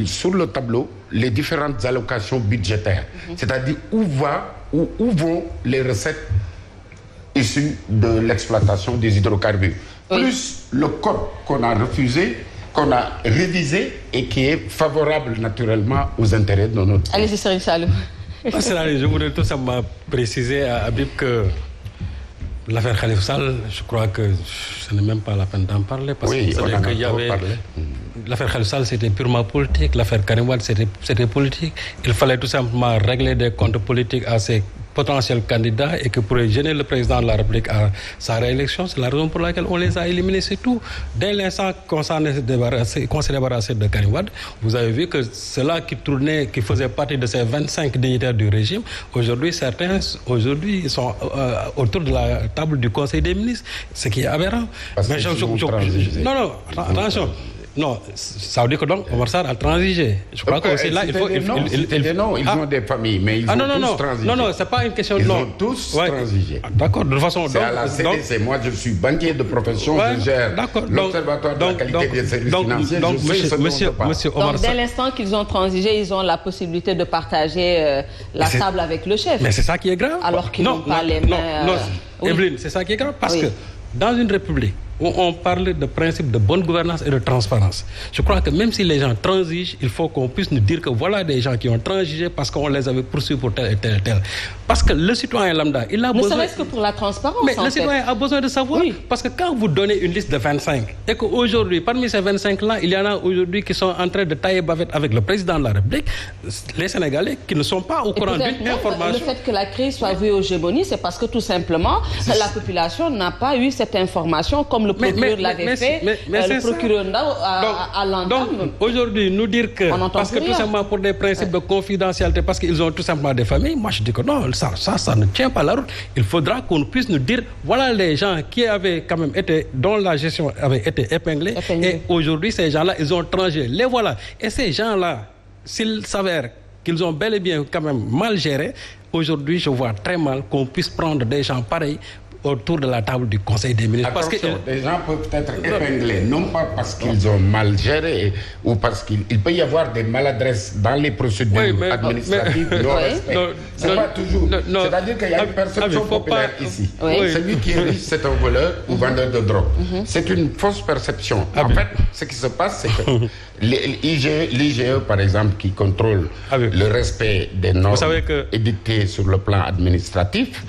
sur le tableau les différentes allocations budgétaires, c'est-à-dire où vont les recettes issues de l'exploitation des hydrocarbures, plus le code qu'on a refusé, qu'on a révisé et qui est favorable naturellement aux intérêts de notre pays. Allez-y, Serigne Saliou. Je voudrais tout simplement préciser à Habib que l'affaire Khalifa Sall, je crois que ce n'est même pas la peine d'en parler parce qu'il y avait l'affaire Khalifa Sall, c'était purement politique, l'affaire Karim Wade, c'était politique. Il fallait tout simplement régler des comptes politiques à ces potentiels candidats et que pour gêner le président de la République à sa réélection, c'est la raison pour laquelle on les a éliminés, c'est tout. Dès l'instant qu'on s'est débarrassé de Karim Wade, vous avez vu que ceux-là qui faisaient partie de ces 25 dignitaires du régime, aujourd'hui certains sont autour de la table du Conseil des ministres, ce qui est aberrant. Mais non, attention. Non, ça veut dire que donc Omar Sarr a transigé. Je crois que c'est là, il faut... ils ont des familles, mais ils ont tous transigé. Non, c'est pas une question de... Ils ont tous transigé. D'accord, de toute façon... C'est à la CDC. Moi, je suis banquier de profession, je gère l'Observatoire de la qualité des services financiers. Donc, dès l'instant qu'ils ont transigé, ils ont la possibilité de partager la table avec le chef. Mais c'est ça qui est grave. Alors qu'ils n'ont pas les mains... Non, Evelyne, c'est ça qui est grave. Parce que dans une république, où on parle de principe de bonne gouvernance et de transparence. Je crois que même si les gens transigent, il faut qu'on puisse nous dire que voilà des gens qui ont transigé parce qu'on les avait poursuivis pour tel et tel et tel. Parce que le citoyen lambda, il a besoin... Ne serait-ce que pour la transparence, mais le citoyen a besoin de savoir. Parce que quand vous donnez une liste de 25, et qu'aujourd'hui, parmi ces 25-là, il y en a aujourd'hui qui sont en train de tailler bavette avec le président de la République, les Sénégalais qui ne sont pas au courant d'une information... Le fait que la crise soit vue aux gémonies, c'est parce que tout simplement, la population n'a pas eu cette information comme le procureur l'avait fait, le procureur à l'entame. Donc, aujourd'hui, nous dire que, parce que tout simplement pour des principes de confidentialité, parce qu'ils ont tout simplement des familles, moi je dis que non, ça ne tient pas la route. Il faudra qu'on puisse nous dire, voilà les gens qui avaient quand même été, dont la gestion avait été épinglée. Et aujourd'hui, ces gens-là, ils ont transigé. Les voilà. Et ces gens-là, s'il s'avère qu'ils ont bel et bien quand même mal géré, aujourd'hui, je vois très mal qu'on puisse prendre des gens pareils autour de la table du Conseil des ministres. Parce que les gens peuvent être épinglés, non pas parce qu'ils ont mal géré ou parce qu'il peut y avoir des maladresses dans les procédures administratives. C'est pas toujours. C'est-à-dire qu'il y a une perception populaire ici. Celui qui est riche, c'est un voleur ou vendeur de drogue. C'est une fausse perception. En fait, ce qui se passe, c'est que l'IGE, par exemple, qui contrôle le respect des normes édictées sur le plan administratif,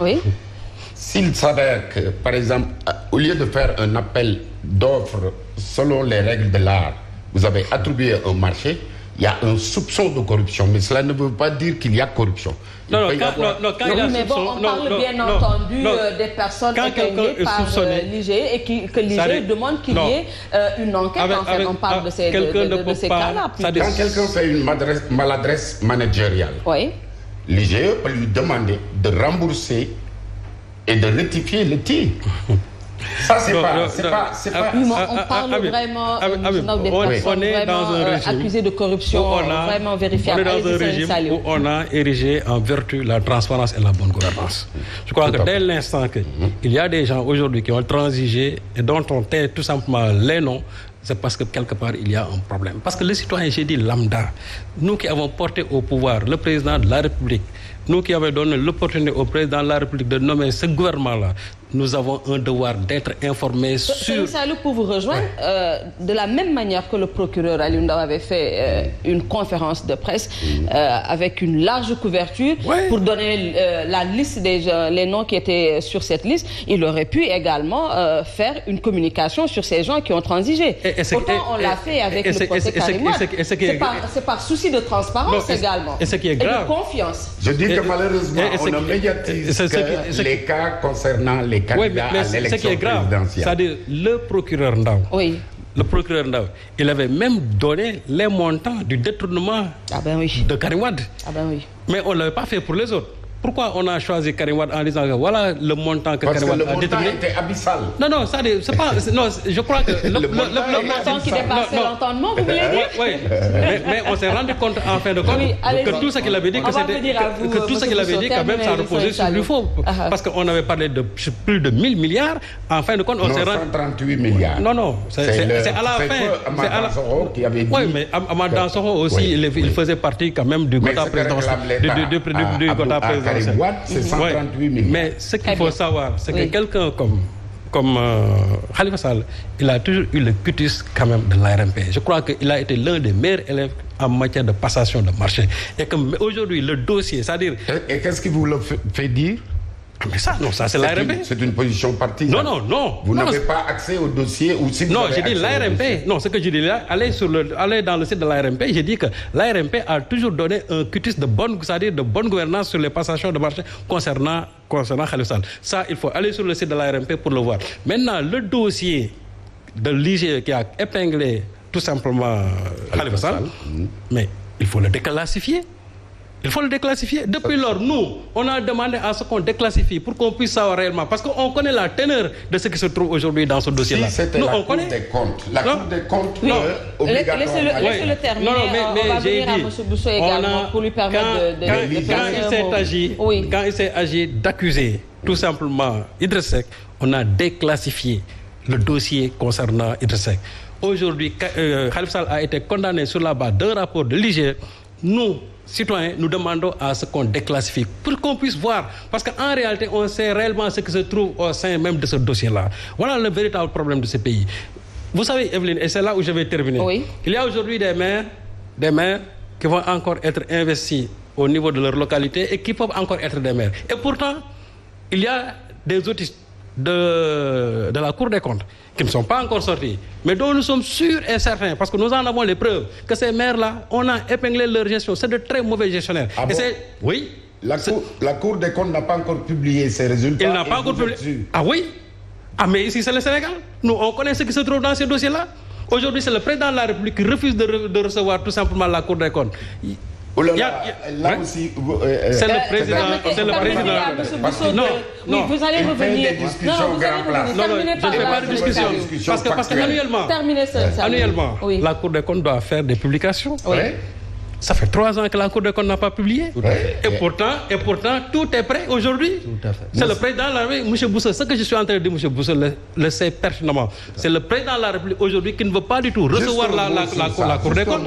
s'il s'avère que, par exemple, au lieu de faire un appel d'offres selon les règles de l'art, vous avez attribué un marché, il y a un soupçon de corruption, mais cela ne veut pas dire qu'il y a corruption. Mais bon, on parle bien entendu des personnes épinglées par l'IGE et que l'IGE demande qu'il y ait une enquête. En fait, on parle de ces cas-là. Quand quelqu'un fait une maladresse managériale, l'IGE peut lui demander de rembourser et de rectifier le tir. Ça, c'est pas... On parle vraiment des personnes vraiment accusées de corruption, vraiment vérifiables. On est dans un régime où on a érigé en vertu la transparence et la bonne gouvernance. Je crois que dès l'instant qu'il y a des gens aujourd'hui qui ont transigé et dont on tait tout simplement les noms, c'est parce que quelque part il y a un problème. Parce que le citoyen, j'ai dit lambda, nous qui avons porté au pouvoir le président de la République, nous qui avons donné l'opportunité au président de la République de nommer ce gouvernement-là, nous avons un devoir d'être informés sur... Serigne Saliou, pour vous rejoindre, de la même manière que le procureur Aliou Ndao avait fait une conférence de presse avec une large couverture pour donner la liste des gens, les noms qui étaient sur cette liste, il aurait pu également faire une communication sur ces gens qui ont transigé. Pourtant, on l'a fait avec le procès Karim Wade. C'est par souci de transparence également. Et ce qui est grave. Et de confiance. Je dis que malheureusement, on ne médiatise que les cas concernant les candidats à l'élection présidentielle. C'est-à-dire le procureur Ndao. Le procureur Ndao, il avait même donné les montants du détournement de Karim Wade. Mais on ne l'avait pas fait pour les autres. pourquoi on a choisi Karim Wade en disant que voilà le montant que Karim Wade a déterminé. Parce que le montant était abyssal. Non, c'est pas... Non, je crois que... Le montant qui dépassait l'entendement, vous voulez dire? Oui, mais on s'est rendu compte en fin de compte que tout ce qu'il avait dit, que tout ce qu'il avait dit quand même, ça reposait sur du faux. Parce qu'on avait parlé de plus de 1000 milliards. En fin de compte, on s'est rendu... 138 milliards. Non, c'est à la fin. C'est Amath Dansokho qui avait dit... Oui, mais Amath Dansokho aussi, il faisait partie quand même du quota présidentiel. Du quota présidentiel. C'est 138 milliards. Mais ce qu'il faut savoir, c'est que quelqu'un comme Khalifa Sall, il a toujours eu le cutis quand même de l'ARMP. Je crois qu'il a été l'un des meilleurs élèves en matière de passation de marché. Et comme aujourd'hui, le dossier, c'est-à-dire... Et qu'est-ce qui vous le fait dire? Mais ça, non, ça c'est l'ARMP. C'est une position partisane. Non. Vous n'avez pas accès au dossier ou si vous non, avez j'ai dit l'ARMP. Non, ce que j'ai dit là, allez dans le site de l'ARMP, j'ai dit que l'ARMP a toujours donné un cutis de bonne, c'est-à-dire de bonne gouvernance sur les passations de marché concernant Khalifa Sall. Ça, il faut aller sur le site de l'ARMP pour le voir. Maintenant, le dossier de l'IGE qui a épinglé tout simplement Khalifa Sall, mais il faut le déclassifier. Il faut le déclassifier. Depuis lors, nous, on a demandé à ce qu'on déclassifie pour qu'on puisse savoir réellement. Parce qu'on connaît la teneur de ce qui se trouve aujourd'hui dans ce dossier-là. Si c'était la Cour des comptes. La Cour des comptes obligatoirement. Laissez-le terminer. On va venir à M. Bousso également pour lui permettre de quand il s'est agi d'accuser tout simplement Idriss Seck, on a déclassifié le dossier concernant Idriss Seck. Aujourd'hui, Khalifa Sall a été condamné sur la base d'un rapport de l'IGE. Nous, citoyens, nous demandons à ce qu'on déclassifie pour qu'on puisse voir. Parce qu'en réalité, on sait réellement ce qui se trouve au sein même de ce dossier-là. Voilà le véritable problème de ce pays. Vous savez, Evelyne, et c'est là où je vais terminer. Oui. Il y a aujourd'hui des maires qui vont encore être investis au niveau de leur localité et qui peuvent encore être des maires. Et pourtant, il y a des autistes de la Cour des comptes qui ne sont pas encore sortis, mais dont nous sommes sûrs et certains, parce que nous en avons les preuves, que ces maires-là, on a épinglé leur gestion. C'est de très mauvais gestionnaires. Ah bon? Oui. La Cour des comptes n'a pas encore publié ses résultats. Il n'a pas encore publié. Ah oui? Ah mais ici c'est le Sénégal. Nous, on connaît ce qui se trouve dans ces dossiers-là. Aujourd'hui, c'est le président de la République qui refuse de recevoir tout simplement la Cour des comptes. Là aussi, c'est le président. C'est le président. Non, vous allez revenir. Non, je ne fais pas de discussion. Parce qu'annuellement, la Cour des comptes doit faire des publications. Oui. Ça fait 3 ans que la Cour des comptes n'a pas publié. Et pourtant, tout est prêt aujourd'hui. C'est le président de la République, M. Bousso. Ce que je suis en train de dire, M. Bousso le sait pertinemment. C'est le président de la République aujourd'hui qui ne veut pas du tout recevoir la Cour des comptes.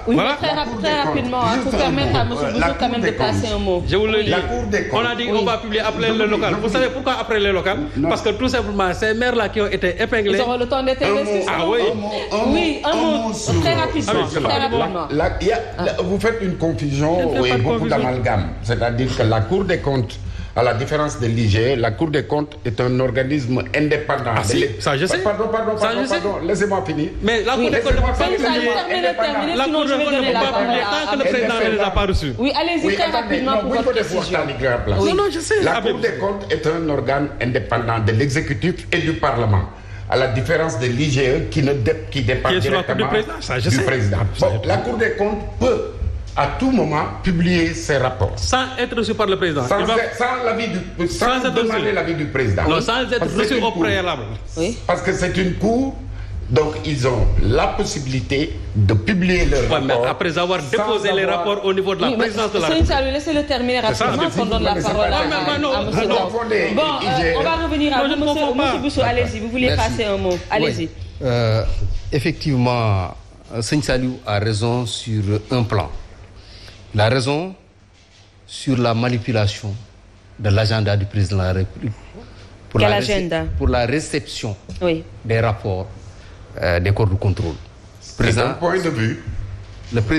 Oui, voilà. Très rapidement, pour permettre à M. Bousso quand même de passer un mot. Je vous le dis. On a dit qu'on va publier après le local. Vous savez pourquoi après le local? Parce que tout simplement, ces maires-là qui ont été épinglés... Ils auront le temps d'être investis. Ah oui. Oui, un mot. Très rapidement. Vous faites une confusion et beaucoup d'amalgame. C'est-à-dire que la Cour des comptes, à la différence de l'IGE, la Cour des comptes est un organisme indépendant. Ah si, ça je sais. Pardon, laissez-moi finir. Mais la Cour des comptes ne peut pas publier. La Cour des comptes ne peut pas publier tant que le président ne les a pas reçus. Oui, allez-y très rapidement pour votre décision. Non, je sais. La Cour des comptes est un organe indépendant de l'exécutif et du Parlement. À la différence de l'IGE qui dépend directement du président. Bon, la Cour des comptes peut à tout moment publier ses rapports. Sans être reçu par le président. Sans demander l'avis du président. Non, sans être reçu au préalable. Oui. Parce que c'est une cour, donc ils ont la possibilité de publier leurs rapports. Mais après avoir déposé les rapports au niveau de la présidence de la République. Laissez-le terminer rapidement qu'on donne la parole à M. Bon, on va revenir à vous, M. Bousso. Allez-y, vous voulez passer un mot. Allez-y. Effectivement, Seigne Saliou a raison sur un plan. Il a raison sur la manipulation de l'agenda du président de la République. Quel agenda? Pour la réception des rapports des corps de contrôle. C'est un point de vue. Le président